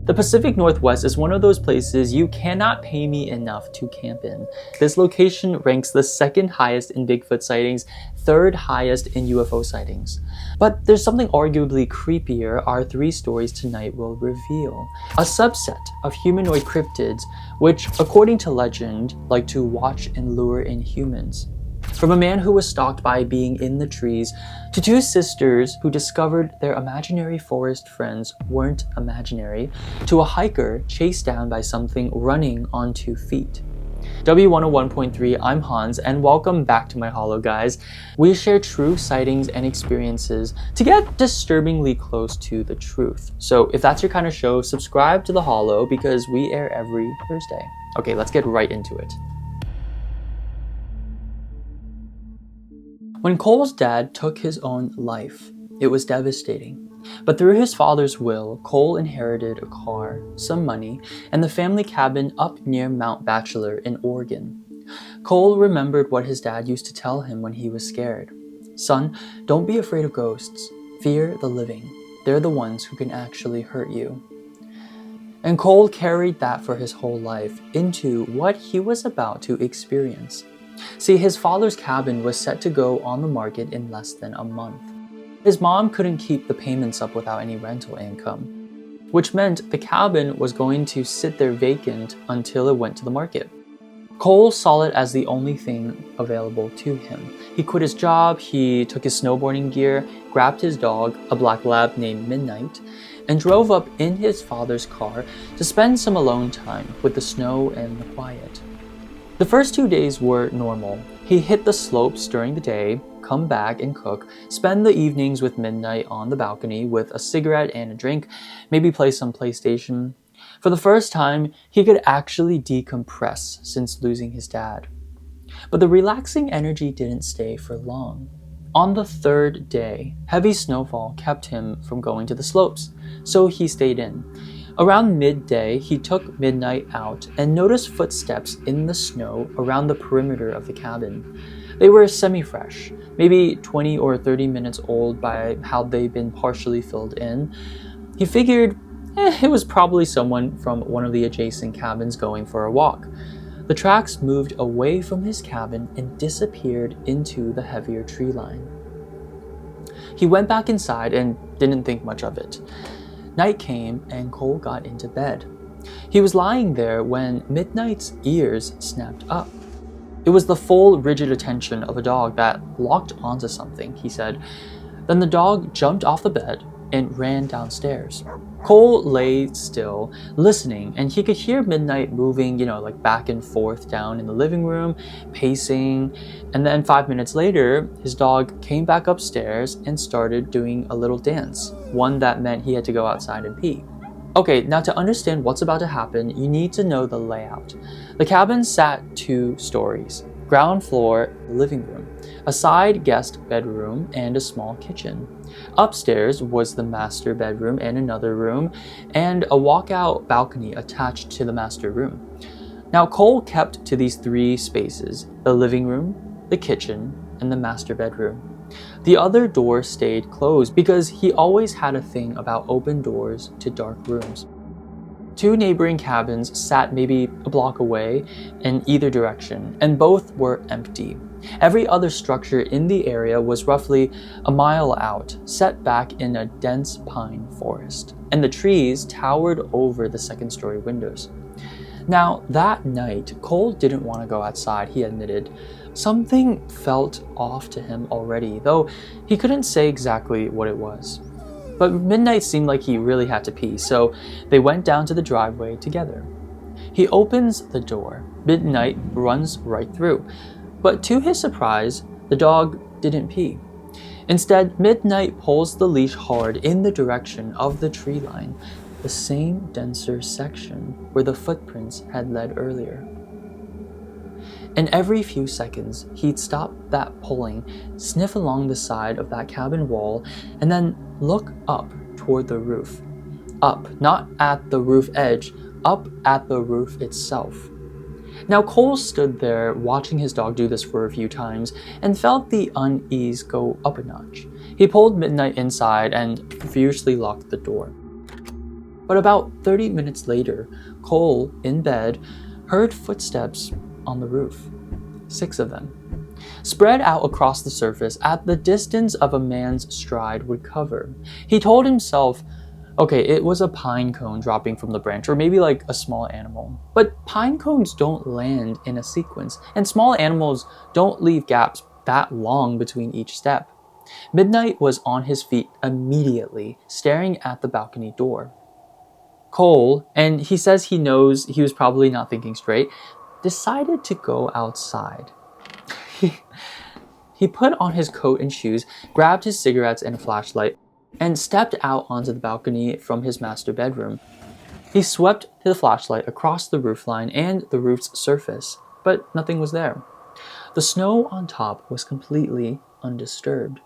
The Pacific Northwest is one of those places you cannot pay me enough to camp in. This location ranks the second highest in Bigfoot sightings, third highest in UFO sightings. But there's something arguably creepier our 3 stories tonight will reveal. A subset of humanoid cryptids, which, according to legend, like to watch and lure in humans. From a man who was stalked by a being in the trees, to 2 sisters who discovered their imaginary forest friends weren't imaginary, to a hiker chased down by something running on 2 feet. W101.3, I'm Hans, and welcome back to my Hollow Guys. We share true sightings and experiences to get disturbingly close to the truth. So if that's your kind of show, subscribe to the Hollow because we air every Thursday. Okay, let's get right into it. When Cole's dad took his own life, it was devastating. But through his father's will, Cole inherited a car, some money, and the family cabin up near Mount Bachelor in Oregon. Cole remembered what his dad used to tell him when he was scared. "Son, don't be afraid of ghosts. Fear the living. They're the ones who can actually hurt you." And Cole carried that for his whole life into what he was about to experience. See, his father's cabin was set to go on the market in less than a month. His mom couldn't keep the payments up without any rental income, which meant the cabin was going to sit there vacant until it went to the market. Cole saw it as the only thing available to him. He quit his job, he took his snowboarding gear, grabbed his dog, a black lab named Midnight, and drove up in his father's car to spend some alone time with the snow and the quiet. The first 2 days were normal. He hit the slopes during the day, come back and cook, spend the evenings with Midnight on the balcony with a cigarette and a drink, maybe play some PlayStation. For the first time, he could actually decompress since losing his dad. But the relaxing energy didn't stay for long. On the 3rd day, heavy snowfall kept him from going to the slopes, so he stayed in. Around midday, he took Midnight out and noticed footsteps in the snow around the perimeter of the cabin. They were semi-fresh, maybe 20 or 30 minutes old by how they'd been partially filled in. He figured it was probably someone from one of the adjacent cabins going for a walk. The tracks moved away from his cabin and disappeared into the heavier tree line. He went back inside and didn't think much of it. Night came and Cole got into bed. He was lying there when Midnight's ears snapped up. It was the full, rigid attention of a dog that locked onto something, he said. Then the dog jumped off the bed and ran downstairs. Cole lay still, listening, and he could hear Midnight moving, like back and forth down in the living room, pacing. And then 5 minutes later, his dog came back upstairs and started doing a little dance, one that meant he had to go outside and pee. Okay, now to understand what's about to happen, you need to know the layout. The cabin sat 2 stories. Ground floor, living room, a side guest bedroom, and a small kitchen. Upstairs was the master bedroom and another room, and a walkout balcony attached to the master room. Now Cole kept to these 3 spaces, the living room, the kitchen, and the master bedroom. The other door stayed closed because he always had a thing about open doors to dark rooms. 2 neighboring cabins sat maybe a block away in either direction, and both were empty. Every other structure in the area was roughly a mile out, set back in a dense pine forest, and the trees towered over the 2nd-story windows. Now, that night, Cole didn't want to go outside, he admitted. Something felt off to him already, though he couldn't say exactly what it was. But Midnight seemed like he really had to pee, so they went down to the driveway together. He opens the door. Midnight runs right through. But to his surprise, the dog didn't pee. Instead, Midnight pulls the leash hard in the direction of the tree line, the same denser section where the footprints had led earlier. And every few seconds, he'd stop that pulling, sniff along the side of that cabin wall, and then look up toward the roof. Up, not at the roof edge, up at the roof itself. Now Cole stood there watching his dog do this for a few times and felt the unease go up a notch. He pulled Midnight inside and fiercely locked the door. But about 30 minutes later, Cole, in bed, heard footsteps on the roof. 6 of them, spread out across the surface at the distance of a man's stride would cover. He told himself, okay, it was a pine cone dropping from the branch, or maybe like a small animal. But pine cones don't land in a sequence, and small animals don't leave gaps that long between each step. Midnight was on his feet immediately, staring at the balcony door. Cole, and he says he knows he was probably not thinking straight, decided to go outside. He put on his coat and shoes, grabbed his cigarettes and a flashlight, and stepped out onto the balcony from his master bedroom. He swept the flashlight across the roofline and the roof's surface, but nothing was there. The snow on top was completely undisturbed.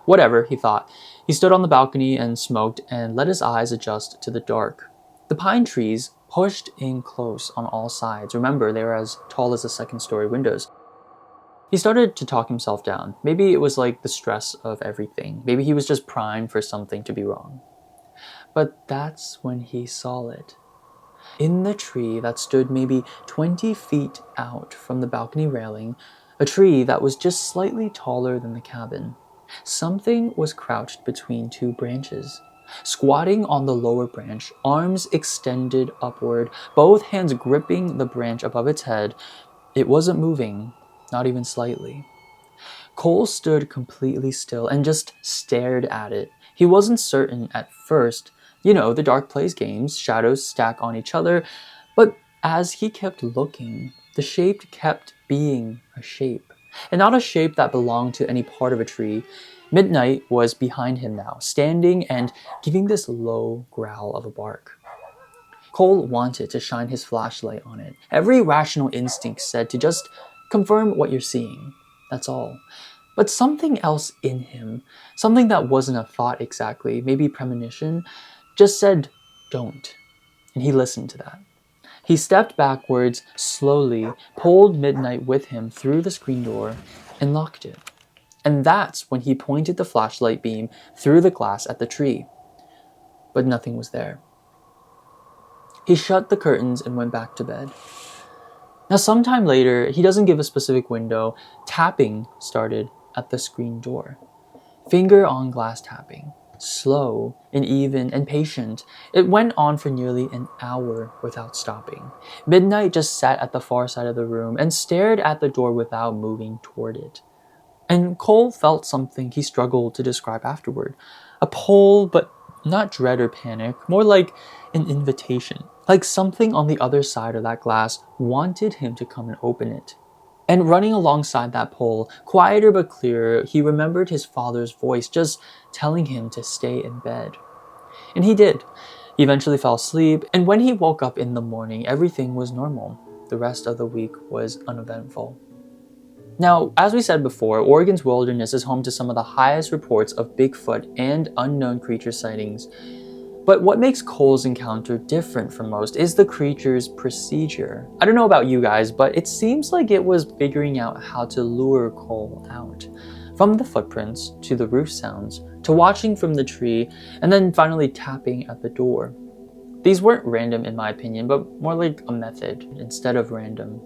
Whatever, he thought. He stood on the balcony and smoked and let his eyes adjust to the dark. The pine trees pushed in close on all sides. Remember, they were as tall as the second-story windows. He started to talk himself down. Maybe it was like the stress of everything. Maybe he was just primed for something to be wrong. But that's when he saw it. In the tree that stood maybe 20 feet out from the balcony railing, a tree that was just slightly taller than the cabin, something was crouched between 2 branches. Squatting on the lower branch, arms extended upward, both hands gripping the branch above its head, it wasn't moving, not even slightly. Cole stood completely still and just stared at it. He wasn't certain at first. You know, the dark plays games, shadows stack on each other, but as he kept looking, the shape kept being a shape. And not a shape that belonged to any part of a tree. Midnight was behind him now, standing and giving this low growl of a bark. Cole wanted to shine his flashlight on it. Every rational instinct said to just confirm what you're seeing. That's all. But something else in him, something that wasn't a thought exactly, maybe premonition, just said, don't. And he listened to that. He stepped backwards, slowly, pulled Midnight with him through the screen door, and locked it. And that's when he pointed the flashlight beam through the glass at the tree. But nothing was there. He shut the curtains and went back to bed. Now, sometime later, he doesn't give a specific window, tapping started at the screen door. Finger on glass tapping. Slow and even and patient. It went on for nearly an hour without stopping. Midnight just sat at the far side of the room and stared at the door without moving toward it. And Cole felt something he struggled to describe afterward. A pull, but not dread or panic, more like an invitation. Like something on the other side of that glass wanted him to come and open it. And running alongside that pull, quieter but clearer, he remembered his father's voice just telling him to stay in bed. And he did. He eventually fell asleep, and when he woke up in the morning, everything was normal. The rest of the week was uneventful. Now, as we said before, Oregon's wilderness is home to some of the highest reports of Bigfoot and unknown creature sightings. But what makes Cole's encounter different from most is the creature's procedure. I don't know about you guys, but it seems like it was figuring out how to lure Cole out. From the footprints, to the roof sounds, to watching from the tree, and then finally tapping at the door. These weren't random in my opinion, but more like a method instead of random.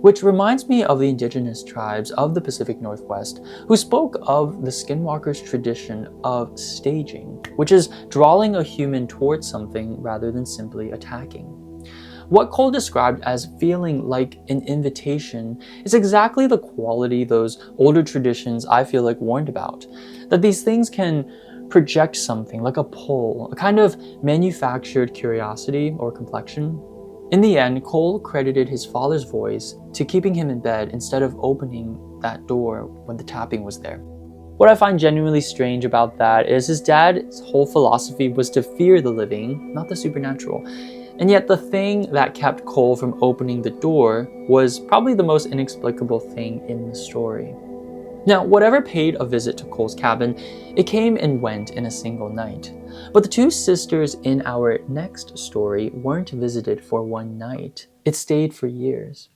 Which reminds me of the indigenous tribes of the Pacific Northwest who spoke of the skinwalker's tradition of staging, which is drawing a human towards something rather than simply attacking. What Cole described as feeling like an invitation is exactly the quality those older traditions I feel like warned about, that these things can project something like a pull, a kind of manufactured curiosity or complexion. In the end, Cole credited his father's voice to keeping him in bed instead of opening that door when the tapping was there. What I find genuinely strange about that is his dad's whole philosophy was to fear the living, not the supernatural. And yet the thing that kept Cole from opening the door was probably the most inexplicable thing in the story. Now, whatever paid a visit to Cole's cabin, it came and went in a single night. But the 2 sisters in our next story weren't visited for one night. It stayed for years.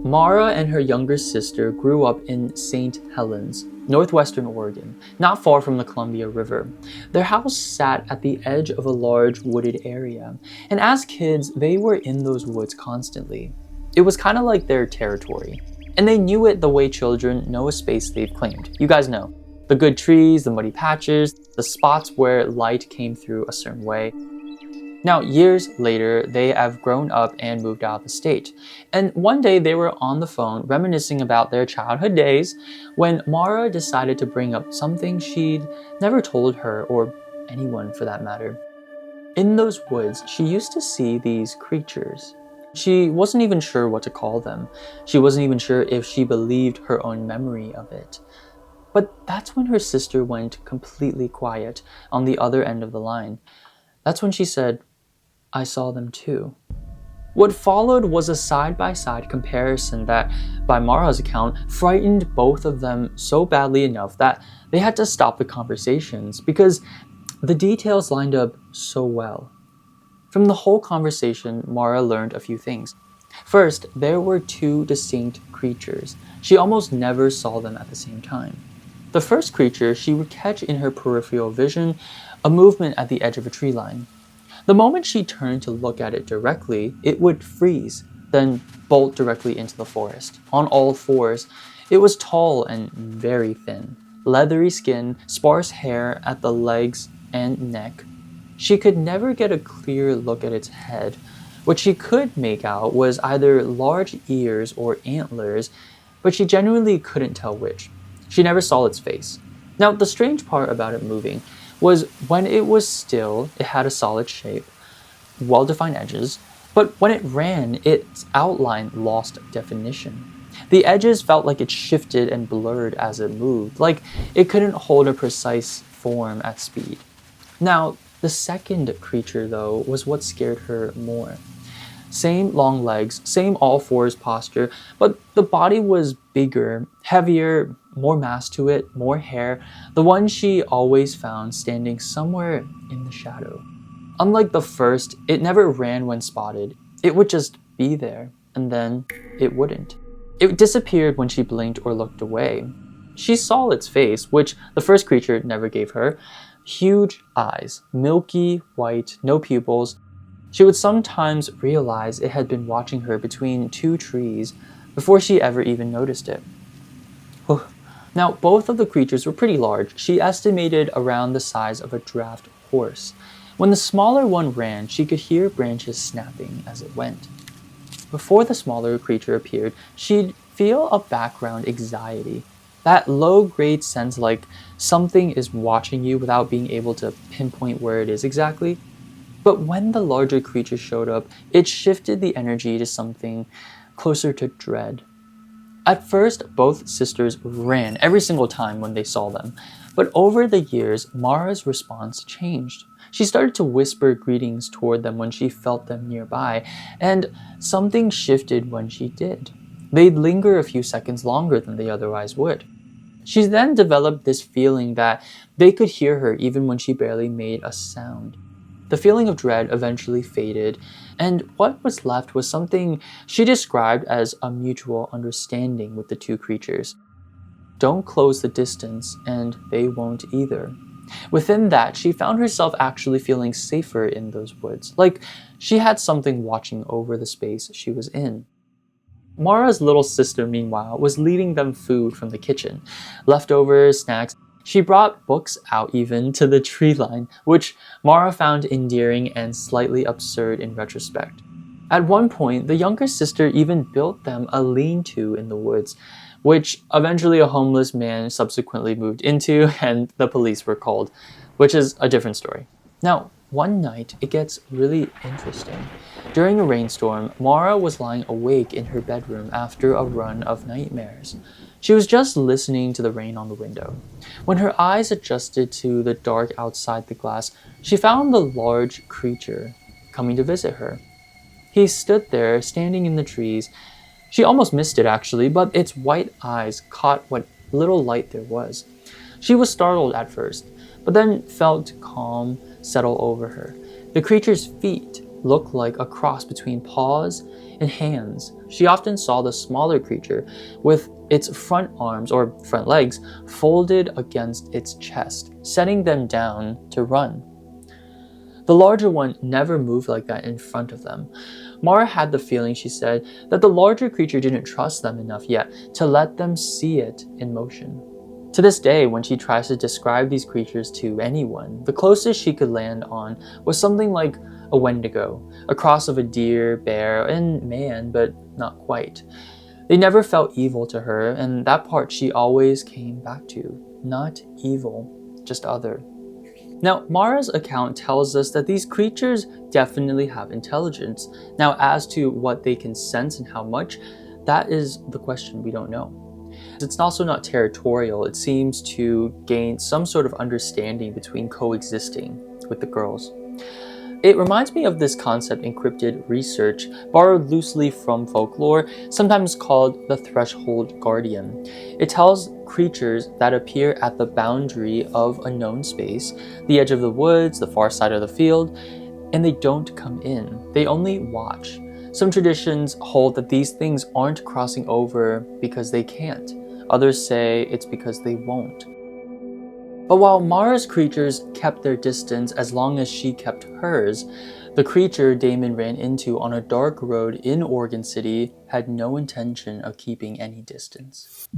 Mara and her younger sister grew up in St. Helens, northwestern Oregon, not far from the Columbia River. Their house sat at the edge of a large wooded area, and as kids, they were in those woods constantly. It was kind of like their territory, and they knew it the way children know a space they've claimed. You guys know. The good trees, the muddy patches, the spots where light came through a certain way. Now, years later, they have grown up and moved out of the state. And one day they were on the phone reminiscing about their childhood days when Mara decided to bring up something she'd never told her, or anyone for that matter. In those woods, she used to see these creatures. She wasn't even sure what to call them. She wasn't even sure if she believed her own memory of it. But that's when her sister went completely quiet on the other end of the line. That's when she said, "I saw them too." What followed was a side-by-side comparison that, by Mara's account, frightened both of them so badly enough that they had to stop the conversations because the details lined up so well. From the whole conversation, Mara learned a few things. First, there were two distinct creatures. She almost never saw them at the same time. The first creature she would catch in her peripheral vision, a movement at the edge of a tree line. The moment she turned to look at it directly, it would freeze, then bolt directly into the forest. On all fours, it was tall and very thin. Leathery skin, sparse hair at the legs and neck. She could never get a clear look at its head. What she could make out was either large ears or antlers, but she genuinely couldn't tell which. She never saw its face. Now, the strange part about it moving was when it was still, it had a solid shape, well-defined edges, but when it ran, its outline lost definition. The edges felt like it shifted and blurred as it moved, like it couldn't hold a precise form at speed. Now, the second creature, though, was what scared her more. Same long legs, same all-fours posture, but the body was bigger, heavier, more mass to it, more hair, the one she always found standing somewhere in the shadow. Unlike the first, it never ran when spotted. It would just be there, and then it wouldn't. It disappeared when she blinked or looked away. She saw its face, which the first creature never gave her. Huge eyes, milky white, no pupils. She would sometimes realize it had been watching her between two trees before she ever even noticed it. Now, both of the creatures were pretty large. She estimated around the size of a draft horse. When the smaller one ran, she could hear branches snapping as it went. Before the smaller creature appeared, she'd feel a background anxiety. That low-grade sense like something is watching you without being able to pinpoint where it is exactly. But when the larger creature showed up, it shifted the energy to something closer to dread. At first, both sisters ran every single time when they saw them, but over the years, Mara's response changed. She started to whisper greetings toward them when she felt them nearby, and something shifted when she did. They'd linger a few seconds longer than they otherwise would. She then developed this feeling that they could hear her even when she barely made a sound. The feeling of dread eventually faded, and what was left was something she described as a mutual understanding with the two creatures. Don't close the distance, and they won't either. Within that, she found herself actually feeling safer in those woods, like she had something watching over the space she was in. Mara's little sister, meanwhile, was leading them food from the kitchen. Leftovers, snacks. She brought books out even to the tree line, which Mara found endearing and slightly absurd in retrospect. At one point, the younger sister even built them a lean-to in the woods, which eventually a homeless man subsequently moved into and the police were called, which is a different story. Now, one night, it gets really interesting. During a rainstorm, Mara was lying awake in her bedroom after a run of nightmares. She was just listening to the rain on the window. When her eyes adjusted to the dark outside the glass, she found the large creature coming to visit her. He stood there, standing in the trees. She almost missed it, actually, but its white eyes caught what little light there was. She was startled at first, but then felt calm settle over her. The creature's feet looked like a cross between paws and hands. She often saw the smaller creature with its front arms or front legs folded against its chest, setting them down to run. The larger one never moved like that in front of them. Mara had the feeling, she said, that the larger creature didn't trust them enough yet to let them see it in motion. To this day, when she tries to describe these creatures to anyone, the closest she could land on was something like a wendigo, a cross of a deer, bear, and man, but not quite. They never felt evil to her, and that part she always came back to. Not evil, just other. Now, Mara's account tells us that these creatures definitely have intelligence. Now, as to what they can sense and how much, that is the question we don't know. It's also not territorial. It seems to gain some sort of understanding between coexisting with the girls. It reminds me of this concept in cryptid research, borrowed loosely from folklore, sometimes called the threshold guardian. It tells creatures that appear at the boundary of a known space, the edge of the woods, the far side of the field, and they don't come in. They only watch. Some traditions hold that these things aren't crossing over because they can't. Others say it's because they won't. But while Mara's creatures kept their distance as long as she kept hers, the creature Damon ran into on a dark road in Oregon City had no intention of keeping any distance.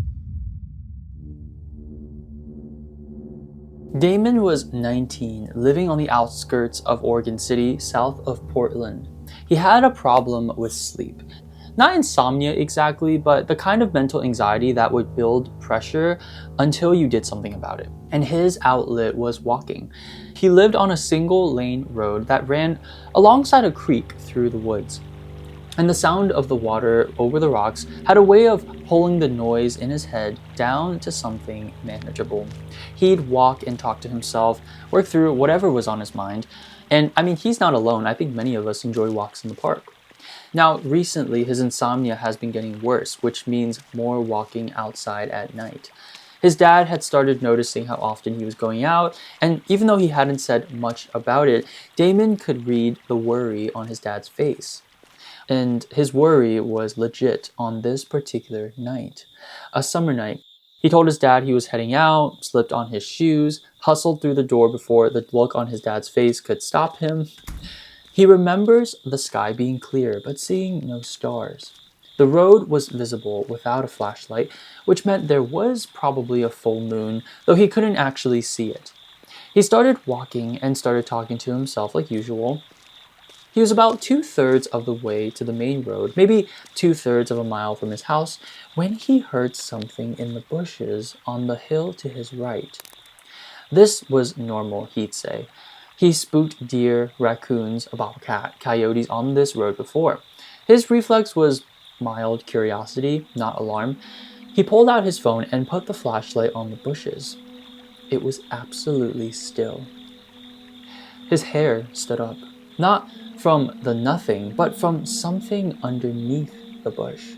Damon was 19, living on the outskirts of Oregon City, south of Portland. He had a problem with sleep. Not insomnia exactly, but the kind of mental anxiety that would build pressure until you did something about it. And his outlet was walking. He lived on a single-lane road that ran alongside a creek through the woods. And the sound of the water over the rocks had a way of pulling the noise in his head down to something manageable. He'd walk and talk to himself, work through whatever was on his mind. And I mean, he's not alone. I think many of us enjoy walks in the park. Now, recently, his insomnia has been getting worse, which means more walking outside at night. His dad had started noticing how often he was going out, and even though he hadn't said much about it, Damon could read the worry on his dad's face. And his worry was legit on this particular night, a summer night. He told his dad he was heading out, slipped on his shoes, hustled through the door before the look on his dad's face could stop him. He remembers the sky being clear, but seeing no stars. The road was visible without a flashlight, which meant there was probably a full moon, though he couldn't actually see it. He started walking and started talking to himself like usual. He was about 2/3 of the way to the main road, maybe 2/3 of a mile from his house, when he heard something in the bushes on the hill to his right. This was normal, he'd say. He spooked deer, raccoons, a bobcat, coyotes on this road before. His reflex was mild curiosity, not alarm. He pulled out his phone and put the flashlight on the bushes. It was absolutely still. His hair stood up, not from the nothing, but from something underneath the bush.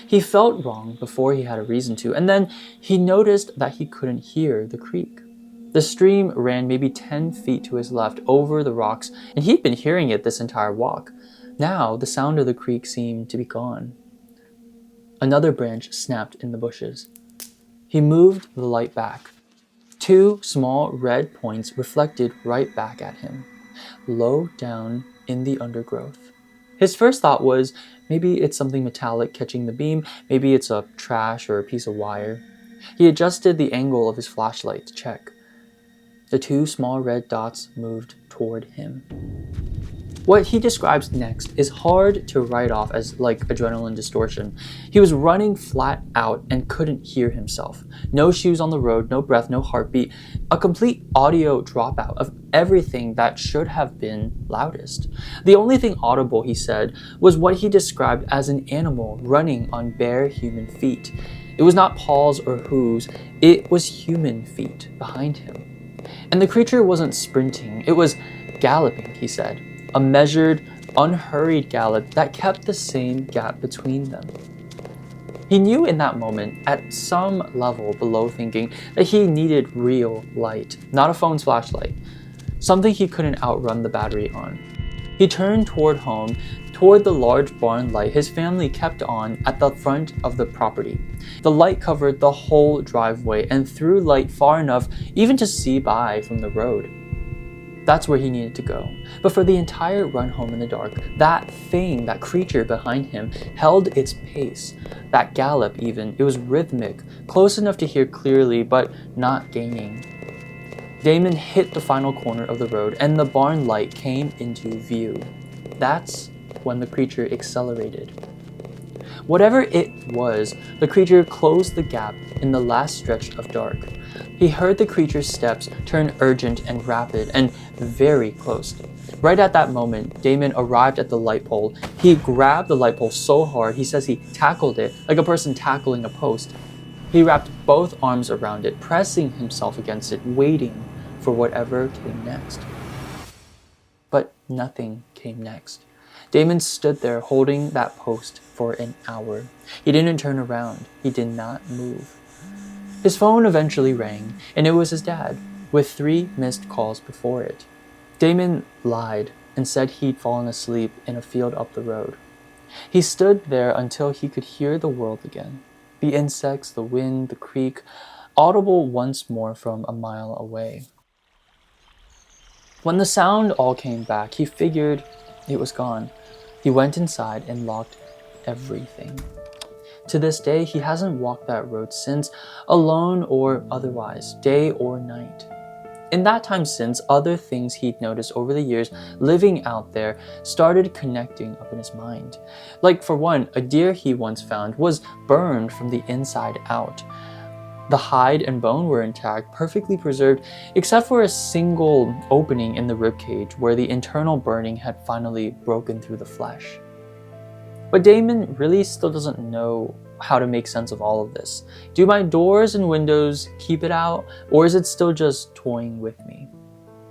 He felt wrong before he had a reason to, and then he noticed that he couldn't hear the creek. The stream ran maybe 10 feet to his left over the rocks, and he'd been hearing it this entire walk. Now, the sound of the creek seemed to be gone. Another branch snapped in the bushes. He moved the light back. 2 small red points reflected right back at him, low down in the undergrowth. His first thought was, maybe it's something metallic catching the beam, maybe it's a trash or a piece of wire. He adjusted the angle of his flashlight to check. The 2 small red dots moved toward him. What he describes next is hard to write off as like adrenaline distortion. He was running flat out and couldn't hear himself. No shoes on the road, no breath, no heartbeat. A complete audio dropout of everything that should have been loudest. The only thing audible, he said, was what he described as an animal running on bare human feet. It was not paws or hooves, it was human feet behind him. And the creature wasn't sprinting, it was galloping, he said. A measured, unhurried gallop that kept the same gap between them. He knew in that moment, at some level below thinking, that he needed real light, not a phone's flashlight, something he couldn't outrun the battery on. He turned toward home, toward the large barn light his family kept on at the front of the property. The light covered the whole driveway and threw light far enough even to see by from the road. That's where he needed to go. But for the entire run home in the dark, that thing, that creature behind him, held its pace. That gallop even, it was rhythmic, close enough to hear clearly, but not gaining. Damon hit the final corner of the road and the barn light came into view. That's when the creature accelerated. Whatever it was, the creature closed the gap in the last stretch of dark. He heard the creature's steps turn urgent and rapid and very close. Right at that moment, Damon arrived at the light pole. He grabbed the light pole so hard, he says he tackled it like a person tackling a post. He wrapped both arms around it, pressing himself against it, waiting for whatever came next. But nothing came next. Damon stood there holding that post for an hour. He didn't turn around. He did not move. His phone eventually rang, and it was his dad, with 3 missed calls before it. Damon lied and said he'd fallen asleep in a field up the road. He stood there until he could hear the world again. The insects, the wind, the creek, audible once more from a mile away. When the sound all came back, he figured it was gone. He went inside and locked everything. To this day, he hasn't walked that road since, alone or otherwise, day or night. In that time since, other things he'd noticed over the years living out there started connecting up in his mind. Like for one, a deer he once found was burned from the inside out. The hide and bone were intact, perfectly preserved, except for a single opening in the ribcage where the internal burning had finally broken through the flesh. But Damon really still doesn't know how to make sense of all of this. Do my doors and windows keep it out, or is it still just toying with me?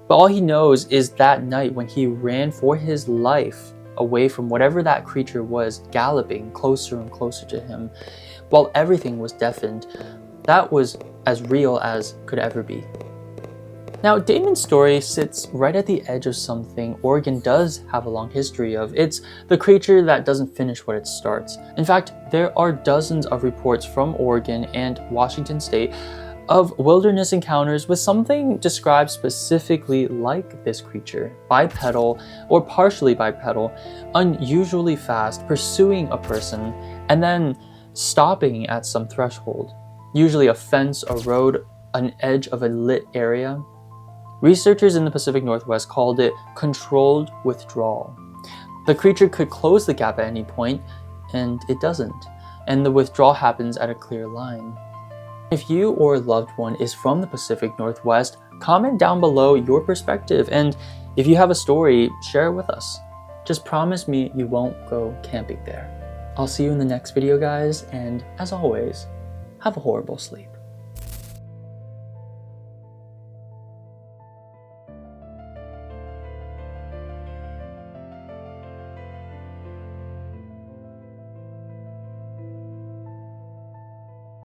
But all he knows is that night when he ran for his life away from whatever that creature was, galloping closer and closer to him, while everything was deafened, that was as real as could ever be. Now, Damon's story sits right at the edge of something Oregon does have a long history of. It's the creature that doesn't finish what it starts. In fact, there are dozens of reports from Oregon and Washington State of wilderness encounters with something described specifically like this creature, bipedal or partially bipedal, unusually fast, pursuing a person, and then stopping at some threshold, usually a fence, a road, an edge of a lit area. Researchers in the Pacific Northwest called it controlled withdrawal. The creature could close the gap at any point, and it doesn't, and the withdrawal happens at a clear line. If you or a loved one is from the Pacific Northwest, comment down below your perspective, and if you have a story, share it with us. Just promise me you won't go camping there. I'll see you in the next video, guys, and as always, have a horrible sleep.